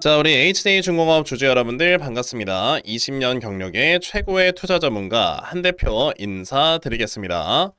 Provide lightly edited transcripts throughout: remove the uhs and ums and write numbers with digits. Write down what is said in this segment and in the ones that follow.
자, 우리 HD중공업 주주 여러분들 반갑습니다. 20년 경력의 최고의 투자 전문가 한 대표 인사드리겠습니다.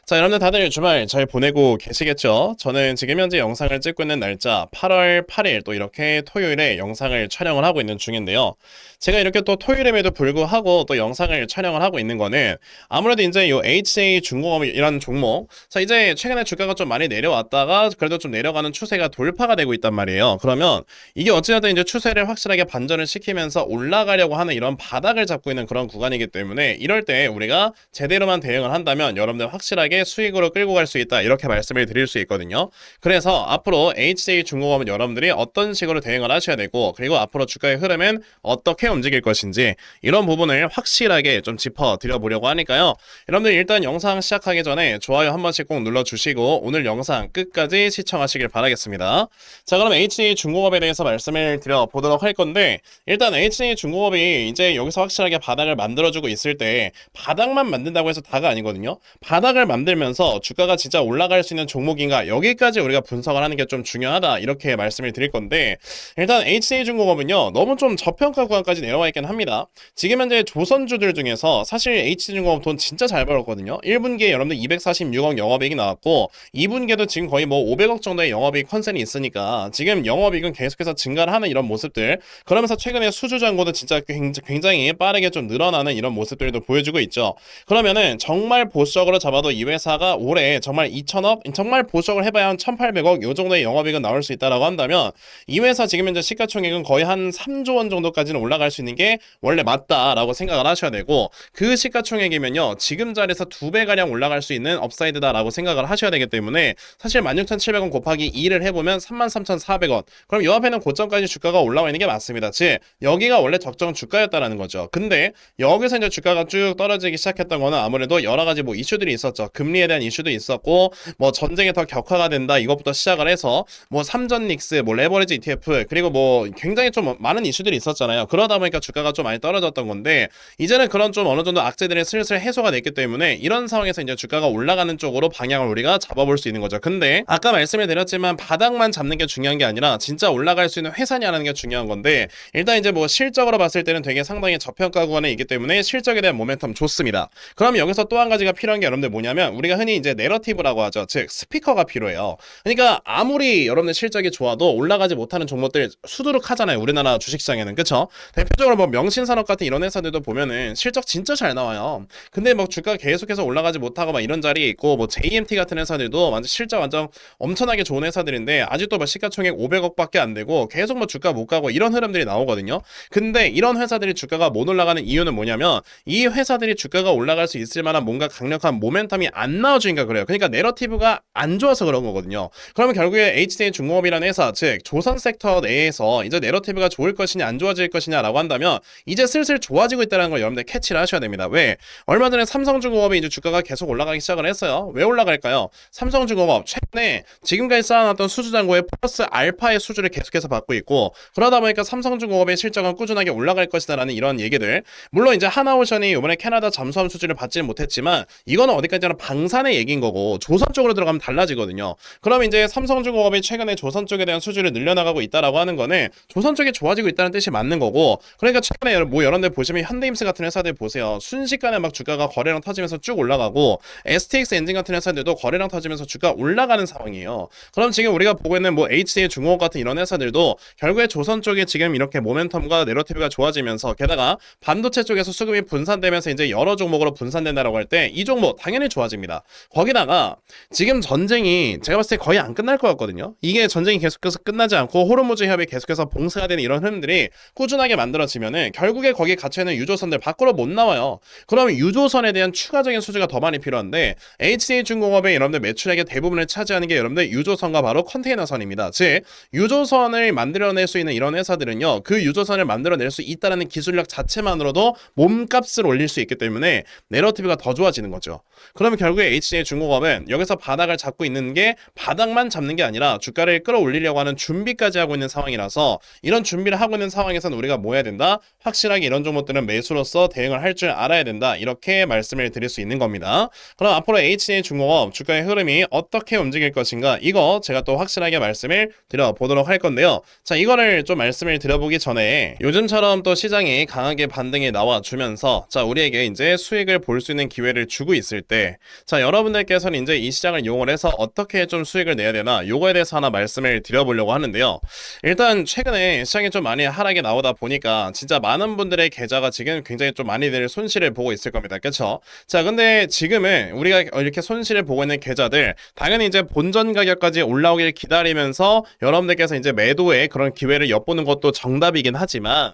자, 여러분들 다들 주말 잘 보내고 계시겠죠? 저는 지금 현재 영상을 찍고 있는 날짜 8월 8일 또 이렇게 토요일에 영상을 촬영을 하고 있는 중인데요. 제가 이렇게 또 토요일임에도 불구하고 또 영상을 촬영을 하고 있는 거는 아무래도 이제 요 HJ중공업이라는 종목, 자, 이제 최근에 주가가 좀 많이 내려왔다가 그래도 좀 내려가는 추세가 돌파가 되고 있단 말이에요. 그러면 이게 어찌됐든 이제 추세를 확실하게 반전을 시키면서 올라가려고 하는 이런 바닥을 잡고 있는 그런 구간이기 때문에 이럴 때 우리가 제대로만 대응을 한다면 여러분들 확실하게 수익으로 끌고 갈 수 있다, 이렇게 말씀을 드릴 수 있거든요. 그래서 앞으로 HJ중공업은 여러분들이 어떤 식으로 대응을 하셔야 되고, 그리고 앞으로 주가의 흐름은 어떻게 움직일 것인지 이런 부분을 확실하게 좀 짚어드려 보려고 하니까요. 여러분들 일단 영상 시작하기 전에 좋아요 한 번씩 꼭 눌러주시고 오늘 영상 끝까지 시청하시길 바라겠습니다. 자, 그럼 HJ중공업에 대해서 말씀을 드려보도록 할 건데, 일단 HJ중공업이 이제 여기서 확실하게 바닥을 만들어주고 있을 때 바닥만 만든다고 해서 다가 아니거든요. 바닥을 만들면서 주가가 진짜 올라갈 수 있는 종목인가, 여기까지 우리가 분석을 하는 게 좀 중요하다, 이렇게 말씀을 드릴 건데, 일단 HJ중공업은요 너무 좀 저평가 구간까지 내려와 있긴 합니다. 지금 현재 조선주들 중에서 사실 HJ중공업 돈 진짜 잘 벌었거든요. 1분기에 여러분들 246억 영업이익이 나왔고 2분기에도 지금 거의 뭐 500억 정도의 영업이익 컨센이 있으니까 지금 영업이익은 계속해서 증가를 하는 이런 모습들, 그러면서 최근에 수주잔고도 진짜 굉장히 빠르게 좀 늘어나는 이런 모습들도 보여주고 있죠. 그러면은 정말 보수적으로 잡아도 이 회사가 올해 정말 2천억, 정말 보수적으로 해봐야 한 1,800억 요 정도의 영업이익은 나올 수 있다라고 한다면 이 회사 지금 현재 시가총액은 거의 한 3조 원 정도까지는 올라갈 수 있는 게 원래 맞다라고 생각을 하셔야 되고, 그 시가총액이면요 지금 자리에서 2배가량 올라갈 수 있는 업사이드다라고 생각을 하셔야 되기 때문에, 사실 16,700원 곱하기 2를 해보면 33,400원, 그럼 요 앞에는 고점까지 주가가 올라와 있는 게 맞습니다. 즉 여기가 원래 적정 주가였다라는 거죠. 근데 여기서 이제 주가가 쭉 떨어지기 시작했던 거는 아무래도 여러 가지 뭐 이슈들이 있었죠. 금리에 대한 이슈도 있었고, 뭐 전쟁이 더 격화가 된다, 이것부터 시작을 해서 뭐 삼전닉스, 뭐 레버리지 ETF, 그리고 뭐 굉장히 좀 많은 이슈들이 있었잖아요. 그러다 보니까 주가가 좀 많이 떨어졌던 건데, 이제는 그런 좀 어느 정도 악재들이 슬슬 해소가 됐기 때문에 이런 상황에서 이제 주가가 올라가는 쪽으로 방향을 우리가 잡아볼 수 있는 거죠. 근데 아까 말씀을 드렸지만 바닥만 잡는 게 중요한 게 아니라 진짜 올라갈 수 있는 회사냐는 게 중요한 건데, 일단 이제 뭐 실적으로 봤을 때는 되게 상당히 저평가 구간에 있기 때문에 실적에 대한 모멘텀 좋습니다. 그럼 여기서 또 한 가지가 필요한 게 여러분들 뭐냐면, 우리가 흔히 이제 내러티브라고 하죠. 즉 스피커가 필요해요. 그러니까 아무리 여러분들 실적이 좋아도 올라가지 못하는 종목들 수두룩하잖아요, 우리나라 주식시장에는. 그쵸? 대표적으로 뭐 명신산업 같은 이런 회사들도 보면은 실적 진짜 잘 나와요. 근데 뭐 주가가 계속해서 올라가지 못하고 막 이런 자리에 있고, 뭐 JMT 같은 회사들도 완전 실적 완전 엄청나게 좋은 회사들인데 아직도 뭐 시가총액 500억밖에 안 되고 계속 뭐 주가 못 가고 이런 흐름들이 나오거든요. 근데 이런 회사들이 주가가 못 올라가는 이유는 뭐냐면, 이 회사들이 주가가 올라갈 수 있을 만한 뭔가 강력한 모멘텀이 안 나와주니까 그래요. 그러니까 내러티브가 안 좋아서 그런 거거든요. 그러면 결국에 HJ중공업이라는 회사, 즉 조선 섹터 내에서 이제 내러티브가 좋을 것이냐 안 좋아질 것이냐라고 한다면 이제 슬슬 좋아지고 있다는 걸 여러분들 캐치를 하셔야 됩니다. 왜? 얼마 전에 삼성중공업이 이제 주가가 계속 올라가기 시작을 했어요. 왜 올라갈까요? 삼성중공업 최근에 지금까지 쌓아놨던 수주잔고의 플러스 알파의 수주를 계속해서 받고 있고, 그러다 보니까 삼성중공업의 실적은 꾸준하게 올라갈 것이다라는 이런 얘기들. 물론 이제 하나오션이 이번에 캐나다 잠수함 수주를 받지는 못했지만 이거는 어디까지나 방산의 얘기인 거고, 조선 쪽으로 들어가면 달라지거든요. 그럼 이제 삼성중공업이 최근에 조선 쪽에 대한 수주를 늘려나가고 있다라고 하는 거는 조선 쪽이 좋아지고 있다는 뜻이 맞는 거고, 그러니까 최근에 뭐 여러분들 보시면 현대임스 같은 회사들 보세요. 순식간에 막 주가가 거래량 터지면서 쭉 올라가고, STX 엔진 같은 회사들도 거래량 터지면서 주가 올라가는 상황이에요. 그럼 지금 우리가 보고 있는 뭐 HJ중공업 같은 이런 회사들도 결국에 조선 쪽에 지금 이렇게 모멘텀과 내러티브가 좋아지면서, 게다가 반도체 쪽에서 수급이 분산되면서 이제 여러 종목으로 분산된다라고 할 때 이 종목 당연히 좋아집니다. 거기다가 지금 전쟁이 제가 봤을 때 거의 안 끝날 것 같거든요. 이게 전쟁이 계속해서 끝나지 않고 호르무즈 협이 계속해서 봉쇄가 되는 이런 흐름들이 꾸준하게 만들어지면은 결국에 거기에 갇혀있는 유조선들 밖으로 못 나와요. 그러면 유조선에 대한 추가적인 수주가 더 많이 필요한데, HJ중공업의 여러분들 매출액의 대부분을 차지하는 게 여러분들 유조선과 바로 컨테이너선입니다. 즉 유조선을 만들어낼 수 있는 이런 회사들은요, 그 유조선을 만들어낼 수 있다는 기술력 자체만으로도 몸값을 올릴 수 있기 때문에 내러티브가 더 좋아지는 거죠. 그러면 결국에 HJ중공업은 여기서 바닥을 잡고 있는 게 바닥만 잡는 게 아니라 주가를 끌어올리려고 하는 준비까지 하고 있는 상황이라서 이런 준비를 하고 있는 상황에서는 우리가 뭐 해야 된다? 확실하게 이런 종목들은 매수로서 대응을 할 줄 알아야 된다. 이렇게 말씀을 드릴 수 있는 겁니다. 그럼 앞으로 HJ중공업 주가의 흐름이 어떻게 움직일 것인가? 이거 제가 또 확실하게 말씀을 드려보도록 할 건데요. 자, 이거를 좀 말씀을 드려보기 전에 요즘처럼 또 시장이 강하게 반등이 나와주면서 자, 우리에게 이제 수익을 볼 수 있는 기회를 주고 있을 때 자, 여러분들께서는 이제 이 시장을 이용을 해서 어떻게 좀 수익을 내야 되나 요거에 대해서 하나 말씀을 드려보려고 하는데요. 일단 최근에 시장이 좀 많이 하락이 나오다 보니까 진짜 많은 분들의 계좌가 지금 굉장히 좀 많이들 손실을 보고 있을 겁니다. 그쵸? 자, 근데 지금은 우리가 이렇게 손실을 보고 있는 계좌들 당연히 이제 본전 가격까지 올라오길 기다리면서 여러분들께서 이제 매도의 그런 기회를 엿보는 것도 정답이긴 하지만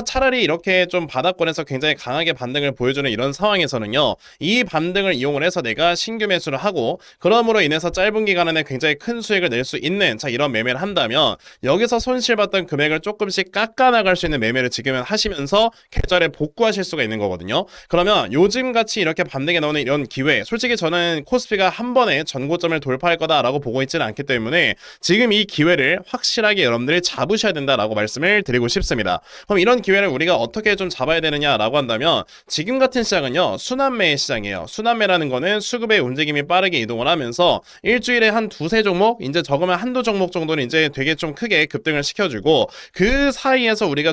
차라리 이렇게 좀 바닥권에서 굉장히 강하게 반등을 보여주는 이런 상황에서는요, 이 반등을 이용을 해서 내가 신규 매수를 하고 그럼으로 인해서 짧은 기간 안에 굉장히 큰 수익을 낼 수 있는 자, 이런 매매를 한다면 여기서 손실봤던 금액을 조금씩 깎아나갈 수 있는 매매를 지금은 하시면서 계좌를 복구하실 수가 있는 거거든요. 그러면 요즘같이 이렇게 반등에 나오는 이런 기회, 솔직히 저는 코스피가 한 번에 전고점을 돌파할 거다라고 보고 있지는 않기 때문에 지금 이 기회를 확실하게 여러분들이 잡으셔야 된다라고 말씀을 드리고 싶습니다. 그럼 이런 기회를 우리가 어떻게 좀 잡아야 되느냐라고 한다면 지금 같은 시장은요, 순환매의 시장이에요. 순환매라는 거는 수급의 움직임이 빠르게 이동을 하면서 일주일에 한 두세 종목, 이제 적으면 한두 종목 정도는 이제 되게 좀 크게 급등을 시켜주고 그 사이에서 우리가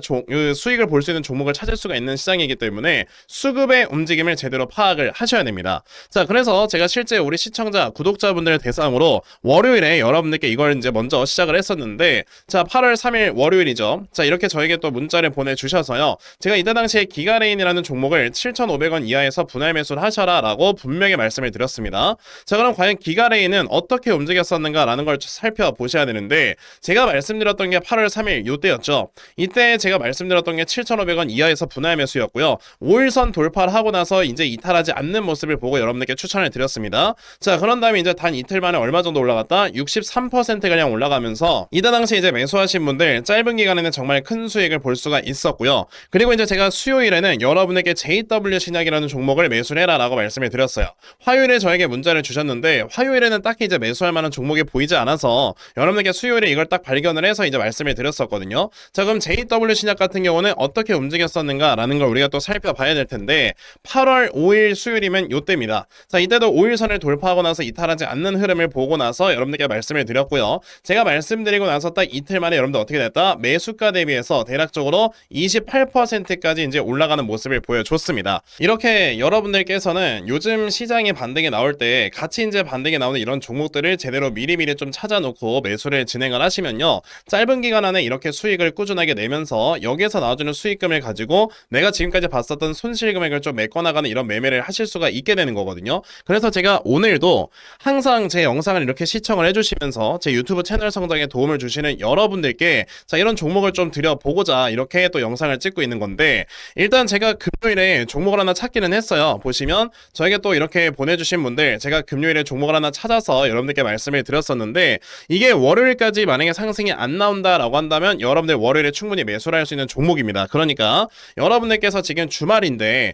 수익을 볼 수 있는 종목을 찾을 수가 있는 시장이기 때문에 수급의 움직임을 제대로 파악을 하셔야 됩니다. 자, 그래서 제가 실제 우리 시청자, 구독자분들 대상으로 월요일에 여러분들께 이걸 이제 먼저 시작을 했었는데 자, 8월 3일 월요일이죠. 자, 이렇게 저에게 또 문자를 보내주셔서요, 제가 이때 당시에 기가레인이라는 종목을 7,500원 이하에서 분할 매수를 하셔라 라고 분명히 말씀을 드렸습니다. 자, 그럼 과연 기가레인은 어떻게 움직였었는가 라는 걸 살펴보셔야 되는데 제가 말씀드렸던 게 8월 3일 요때였죠. 이때 제가 말씀드렸던 게 7,500원 이하에서 분할 매수였고요. 5일선 돌파를 하고 나서 이제 이탈하지 않는 모습을 보고 여러분들께 추천을 드렸습니다. 자, 그런 다음에 이제 단 이틀 만에 얼마 정도 올라갔다? 63%가량 올라가면서 이때 당시 이제 매수하신 분들 짧은 기간에는 정말 큰 수익을 볼 수가 있었고요. 그리고 이제 제가 수요일에는 여러분에게 JW 신약이라는 종목을 매수를 해라 라고 말씀을 드렸어요. 화요일에 저에게 문자를 주셨는데 화요일에는 딱히 이제 매수할 만한 종목이 보이지 않아서 여러분에게 수요일에 이걸 딱 발견을 해서 이제 말씀을 드렸었거든요. 자, 그럼 JW 신약 같은 경우는 어떻게 움직였었는가 라는 걸 우리가 또 살펴봐야 될 텐데 8월 5일 수요일이면 요때입니다. 자, 이때도 5일선을 돌파하고 나서 이탈하지 않는 흐름을 보고 나서 여러분들께 말씀을 드렸고요. 제가 말씀드리고 나서 딱 이틀 만에 여러분들 어떻게 됐다? 매수가 대비해서 대략적으로 28%까지 이제 올라가는 모습을 보여줬습니다. 이렇게 여러분들께서는 요즘 시장에 반등이 나올 때 같이 이제 반등이 나오는 이런 종목들을 제대로 미리미리 좀 찾아놓고 매수를 진행을 하시면요, 짧은 기간 안에 이렇게 수익을 꾸준하게 내면서 여기에서 나와주는 수익금을 가지고 내가 지금까지 봤었던 손실 금액을 좀 메꿔나가는 이런 매매를 하실 수가 있게 되는 거거든요. 그래서 제가 오늘도 항상 제 영상을 이렇게 시청을 해주시면서 제 유튜브 채널 성장에 도움을 주시는 여러분들께 자, 이런 종목을 좀 드려보고자 이렇게 또 영상을 찍고 있는 건데, 일단 제가 금요일에 종목을 하나 찾기는 했어요. 보시면 저에게 또 이렇게 보내주신 분들 제가 금요일에 종목을 하나 찾아서 여러분들께 말씀을 드렸었는데 이게 월요일까지 만약에 상승이 안 나온다라고 한다면 여러분들 월요일에 충분히 매수를 할 수 있는 종목입니다. 그러니까 여러분들께서 지금 주말인데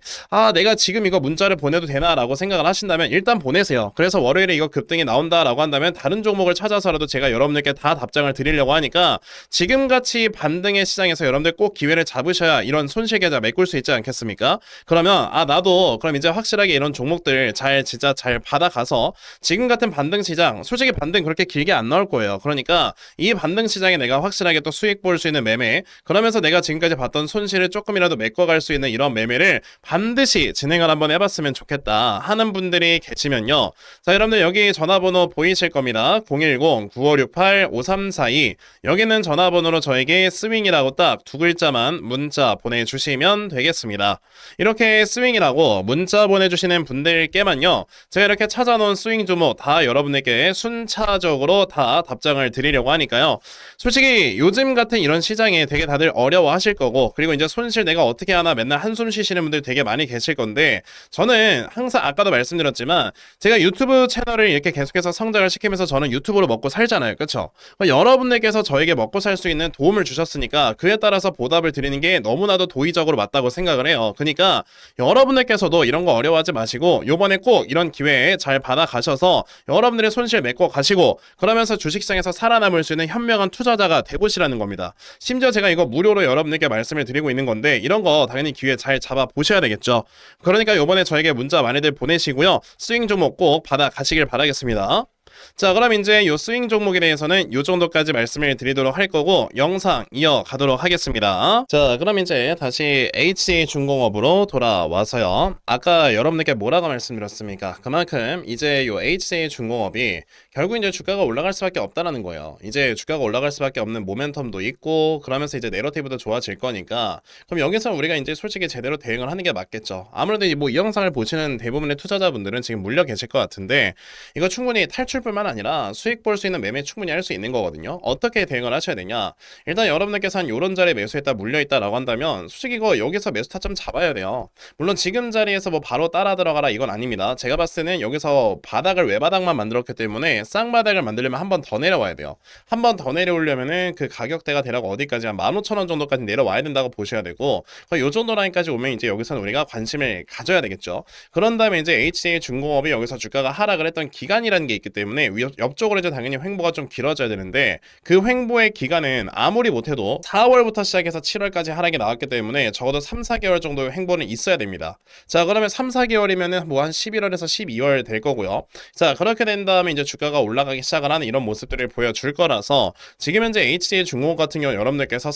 내가 지금 이거 문자를 보내도 되나 라고 생각을 하신다면 일단 보내세요. 그래서 월요일에 이거 급등이 나온다라고 한다면 다른 종목을 찾아서라도 제가 여러분들께 다 답장을 드리려고 하니까 지금같이 반등의 시장에서 여러분들 꼭 기회를 잡으셔야 이런 손실 계좌 메꿀 수 있지 않겠습니까? 그러면 나도 그럼 이제 확실하게 이런 종목들 진짜 잘 받아가서 지금 같은 반등 시장, 솔직히 반등 그렇게 길게 안 나올 거예요. 그러니까 이 반등 시장에 내가 확실하게 또 수익 볼 수 있는 매매, 그러면서 내가 지금까지 봤던 손실을 조금이라도 메꿔갈 수 있는 이런 매매를 반드시 진행을 한번 해봤으면 좋겠다 하는 분들이 계시면요, 자, 여러분들 여기 전화번호 보이실 겁니다. 010-9568-5342 여기는 전화번호로 저에게 스윙이라고 딱 두 글자만 문자 보내주시면 되겠습니다. 이렇게 스윙이라고 문자 보내주시는 분들께만요, 제가 이렇게 찾아놓은 스윙 종목 다 여러분에게 순차적으로 다 답장을 드리려고 하니까요. 솔직히 요즘 같은 이런 시장에 되게 다들 어려워하실 거고, 그리고 이제 손실 내가 어떻게 하나 맨날 한숨 쉬시는 분들 되게 많이 계실 건데, 저는 항상 아까도 말씀드렸지만 제가 유튜브 채널을 이렇게 계속해서 성장을 시키면서 저는 유튜브로 먹고 살잖아요. 그렇죠? 여러분들께서 저에게 먹고 살 수 있는 도움을 주셨으니까 그에 따라서 보답을 드리는 게 너무나도 도의적으로 맞다고 생각을 해요. 그러니까 여러분들께서도 이런 거 어려워하지 마시고 요번에 꼭 꼭 이런 기회에 잘 받아가셔서 여러분들의 손실 메꿔 가시고 그러면서 주식시장에서 살아남을 수 있는 현명한 투자자가 되보시라는 겁니다. 심지어 제가 이거 무료로 여러분들께 말씀을 드리고 있는 건데 이런 거 당연히 기회 잘 잡아 보셔야 되겠죠. 그러니까 요번에 저에게 문자 많이들 보내시고요. 스윙 종목 꼭 받아가시길 바라겠습니다. 자, 그럼 이제 요 스윙 종목에 대해서는 요 정도까지 말씀을 드리도록 할 거고 영상 이어가도록 하겠습니다. 자, 그럼 이제 다시 HC중공업으로 돌아와서요. 아까 여러분들께 뭐라고 말씀드렸습니까? 그만큼 이제 요 HC중공업이 결국 이제 주가가 올라갈 수밖에 없다라는 거예요. 이제 주가가 올라갈 수밖에 없는 모멘텀도 있고 그러면서 이제 내러티브도 좋아질 거니까 그럼 여기서 우리가 이제 솔직히 제대로 대응을 하는 게 맞겠죠. 아무래도 뭐 이 영상을 보시는 대부분의 투자자분들은 지금 물려 계실 것 같은데 이거 충분히 탈출뿐만 아니라 수익 볼 수 있는 매매 충분히 할 수 있는 거거든요. 어떻게 대응을 하셔야 되냐? 일단 여러분들께서 한 요런 자리에 매수했다 물려있다라고 한다면 솔직히 이거 여기서 매수 타점 잡아야 돼요. 물론 지금 자리에서 뭐 바로 따라 들어가라 이건 아닙니다. 제가 봤을 때는 여기서 바닥을 외바닥만 만들었기 때문에 쌍바닥을 만들려면 한 번 더 내려와야 돼요. 한 번 더 내려오려면은 그 가격대가 대략 어디까지 한 15,000원 정도까지 내려와야 된다고 보셔야 되고 요 정도 라인까지 오면 이제 여기서는 우리가 관심을 가져야 되겠죠. 그런 다음에 이제 HC중공업이 여기서 주가가 하락을 했던 기간이라는 게 있기 때문에 옆쪽으로 이제 당연히 횡보가 좀 길어져야 되는데 그 횡보의 기간은 아무리 못해도 4월부터 시작해서 7월까지 하락이 나왔기 때문에 적어도 3, 4개월 정도의 횡보는 있어야 됩니다. 자, 그러면 3, 4개월이면은 뭐 한 11월에서 12월 될 거고요. 자, 그렇게 된 다음에 이제 주가가 올라가기 시작을 하는 이런 모습들을 보여줄 거라서 지금 현재 HC중공업 같은 경우 여러분들께서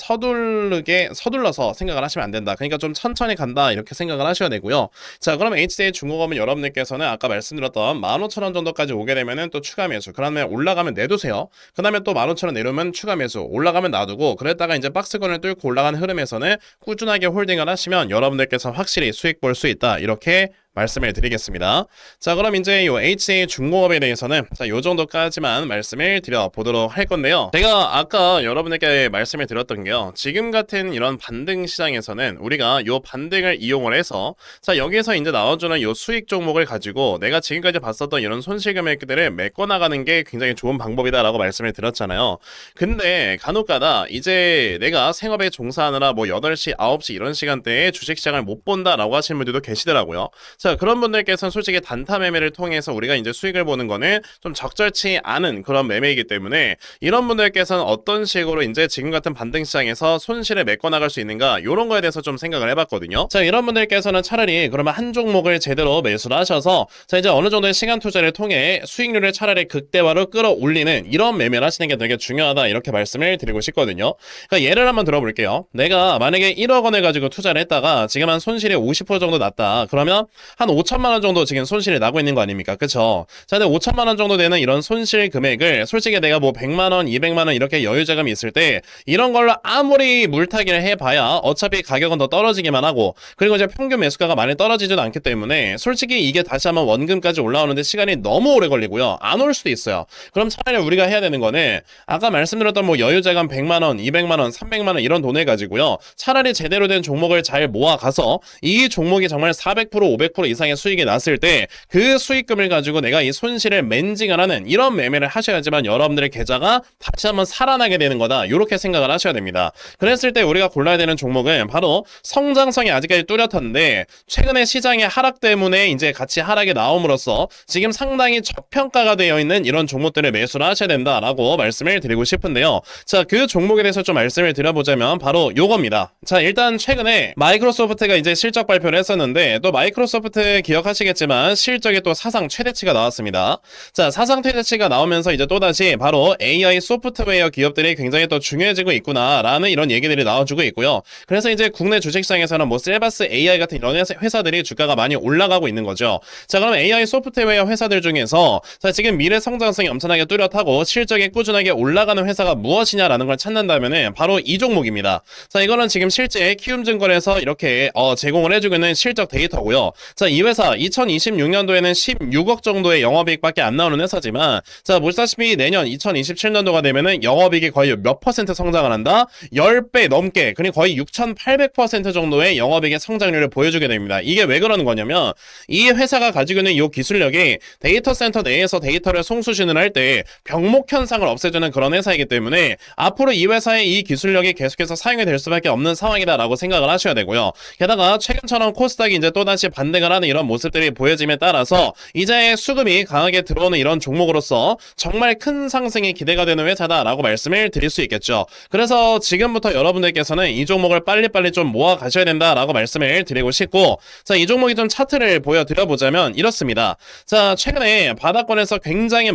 서둘러서 생각을 하시면 안 된다. 그러니까 좀 천천히 간다 이렇게 생각을 하셔야 되고요. 자, 그럼 HC중공업은 여러분들께서는 아까 말씀드렸던 15,000원 정도까지 오게 되면은 또 추가 매수, 그 다음에 올라가면 내두세요. 그 다음에 또 15,000원 내려오면 추가 매수, 올라가면 놔두고 그랬다가 이제 박스권을 뚫고 올라가는 흐름에서는 꾸준하게 홀딩을 하시면 여러분들께서 확실히 수익 볼 수 있다 이렇게 말씀을 드리겠습니다. 자, 그럼 이제 이 HC중공업에 대해서는 요 정도까지만 말씀을 드려보도록 할 건데요. 제가 아까 여러분에게 말씀을 드렸던 게요. 지금 같은 이런 반등 시장에서는 우리가 요 반등을 이용을 해서 자, 여기에서 이제 나와주는 요 수익 종목을 가지고 내가 지금까지 봤었던 이런 손실 금액들을 메꿔나가는 게 굉장히 좋은 방법이다라고 말씀을 드렸잖아요. 근데 간혹가다 이제 내가 생업에 종사하느라 뭐 8시, 9시 이런 시간대에 주식시장을 못 본다라고 하시는 분들도 계시더라고요. 자, 그런 분들께서는 솔직히 단타 매매를 통해서 우리가 이제 수익을 보는 거는 좀 적절치 않은 그런 매매이기 때문에 이런 분들께서는 어떤 식으로 이제 지금 같은 반등 시장에서 손실을 메꿔 나갈 수 있는가 이런 거에 대해서 좀 생각을 해봤거든요. 자, 이런 분들께서는 차라리 그러면 한 종목을 제대로 매수를 하셔서 자, 이제 어느 정도의 시간 투자를 통해 수익률을 차라리 극대화로 끌어올리는 이런 매매를 하시는 게 되게 중요하다 이렇게 말씀을 드리고 싶거든요. 그러니까 예를 한번 들어볼게요. 내가 만약에 1억 원을 가지고 투자를 했다가 지금 한 손실이 50% 정도 났다. 그러면 한 5천만 원 정도 지금 손실이 나고 있는 거 아닙니까? 그쵸? 자, 근데 5천만 원 정도 되는 이런 손실 금액을 솔직히 내가 뭐 100만 원, 200만 원 이렇게 여유 자금이 있을 때 이런 걸로 아무리 물타기를 해봐야 어차피 가격은 더 떨어지기만 하고 그리고 이제 평균 매수가가 많이 떨어지지도 않기 때문에 솔직히 이게 다시 한번 원금까지 올라오는데 시간이 너무 오래 걸리고요. 안 올 수도 있어요. 그럼 차라리 우리가 해야 되는 거는 아까 말씀드렸던 뭐 여유 자금 100만 원, 200만 원, 300만 원 이런 돈을 가지고요. 차라리 제대로 된 종목을 잘 모아가서 이 종목이 정말 400%, 500% 이상의 수익이 났을 때 그 수익금을 가지고 내가 이 손실을 맨징을 하는 이런 매매를 하셔야지만 여러분들의 계좌가 다시 한번 살아나게 되는 거다 이렇게 생각을 하셔야 됩니다. 그랬을 때 우리가 골라야 되는 종목은 바로 성장성이 아직까지 뚜렷한데 최근에 시장의 하락 때문에 이제 같이 하락이 나옴으로써 지금 상당히 저평가가 되어 있는 이런 종목들을 매수를 하셔야 된다라고 말씀을 드리고 싶은데요. 자, 그 종목에 대해서 좀 말씀을 드려보자면 바로 요겁니다. 자, 일단 최근에 마이크로소프트가 이제 실적 발표를 했었는데 또 마이크로소프트 기억하시겠지만 실적에 또 사상 최대치가 나왔습니다. 자, 사상 최대치가 나오면서 이제 또다시 바로 AI 소프트웨어 기업들이 굉장히 또 중요해지고 있구나라는 이런 얘기들이 나와주고 있고요. 그래서 이제 국내 주식시장에서는 뭐 셀바스 AI 같은 이런 회사들이 주가가 많이 올라가고 있는 거죠. 자, 그럼 AI 소프트웨어 회사들 중에서 자, 지금 미래 성장성이 엄청나게 뚜렷하고 실적이 꾸준하게 올라가는 회사가 무엇이냐라는 걸 찾는다면은 바로 이 종목입니다. 자, 이거는 지금 실제 키움증권에서 이렇게 제공을 해주고 있는 실적 데이터고요. 자, 이 회사 2026년도에는 16억 정도의 영업이익밖에 안 나오는 회사지만 자, 보시다시피 내년 2027년도가 되면은 영업이익이 거의 몇 퍼센트 성장을 한다? 10배 넘게, 그리고 거의 6,800% 정도의 영업이익의 성장률을 보여주게 됩니다. 이게 왜 그러는 거냐면 이 회사가 가지고 있는 이 기술력이 데이터 센터 내에서 데이터를 송수신을 할 때 병목 현상을 없애주는 그런 회사이기 때문에 앞으로 이 회사의 이 기술력이 계속해서 사용이 될 수밖에 없는 상황이다라고 생각을 하셔야 되고요. 게다가 최근처럼 코스닥이 이제 또다시 반등을 된다라는 이런 모습들이 보여짐에 따라서 이제 수급이 강하게 들어오는 이런 종목으로서 정말 큰 상승이 기대가 되는 회사다라고 말씀을 드릴 수 있겠죠. 그래서 지금부터 여러분들께서는 이 종목을 빨리빨리 좀 모아 가셔야 된다라고 말씀을 드리고 싶고, 자, 이 종목이 좀 차트를 보여드려 보자면 이렇습니다. 자, 최근에 바닥권에서 굉장히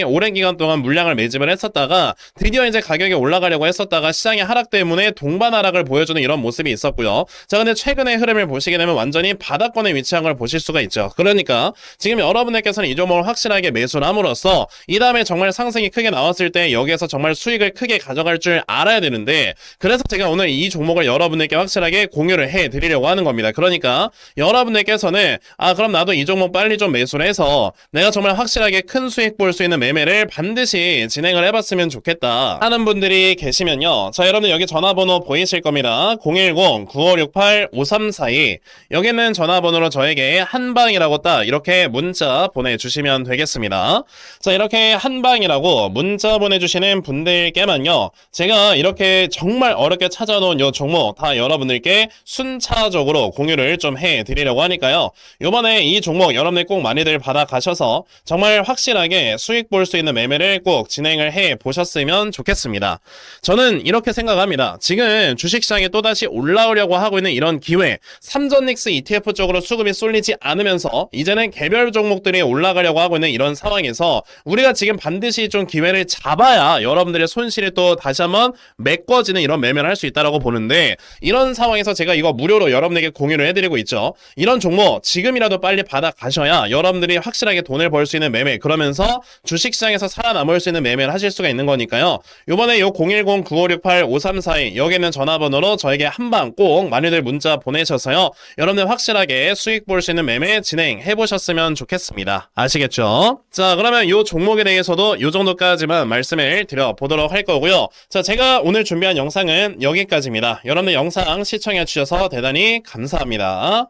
오랜 기간 동안 물량을 매집을 했었다가 드디어 이제 가격이 올라가려고 했었다가 시장의 하락 때문에 동반 하락을 보여주는 이런 모습이 있었고요. 자, 근데 최근의 흐름을 보시게 되면 완전히 바닥권에 위치한 걸 보실 수가 있죠. 그러니까 지금 여러분들께서는 이 종목을 확실하게 매수를 함으로써 이 다음에 정말 상승이 크게 나왔을 때 여기에서 정말 수익을 크게 가져갈 줄 알아야 되는데, 그래서 제가 오늘 이 종목을 여러분들께 확실하게 공유를 해 드리려고 하는 겁니다. 그러니까 여러분들께서는 그럼 나도 이 종목 빨리 좀 매수를 해서 내가 정말 확실하게 큰 수익 볼 수 있는 매매를 반드시 진행을 해봤으면 좋겠다 하는 분들이 계시면요, 자, 여러분들 여기 전화번호 보이실 겁니다. 010-9568-5342, 여기는 전화번호로 저에게 한방이라고 딱 이렇게 문자 보내주시면 되겠습니다. 자, 이렇게 한방이라고 문자 보내주시는 분들께만요, 제가 이렇게 정말 어렵게 찾아놓은 요 종목 다 여러분들께 순차적으로 공유를 좀 해드리려고 하니까요, 요번에 이 종목 여러분들 꼭 많이들 받아가셔서 정말 확실하게 수익 볼 수 있는 매매를 꼭 진행을 해 보셨으면 좋겠습니다. 저는 이렇게 생각합니다. 지금 주식시장에 또다시 올라오려고 하고 있는 이런 기회, 삼전닉스 ETF 쪽으로 수급이 쏠리지 않으면서 이제는 개별 종목들이 올라가려고 하고 있는 이런 상황에서 우리가 지금 반드시 좀 기회를 잡아야 여러분들의 손실이 또 다시 한번 메꿔지는 이런 매매를 할 수 있다고 보는데, 이런 상황에서 제가 이거 무료로 여러분에게 공유를 해드리고 있죠. 이런 종목 지금이라도 빨리 받아 가셔야 여러분들이 확실하게 돈을 벌 수 있는 매매, 그러면서 주식시장에서 살아남을 수 있는 매매를 하실 수가 있는 거니까요. 요번에 요 010-9568-5342 여기는 전화번호로 저에게 한방 꼭 많이들 문자 보내셔서요, 여러분들 확실하게 수익 볼 수 있는 매매 진행해 보셨으면 좋겠습니다. 아시겠죠? 자, 그러면 요 종목에 대해서도 요 정도까지만 말씀을 드려보도록 할 거고요. 자, 제가 오늘 준비한 영상은 여기까지입니다. 여러분들 영상 시청해 주셔서 대단히 감사합니다.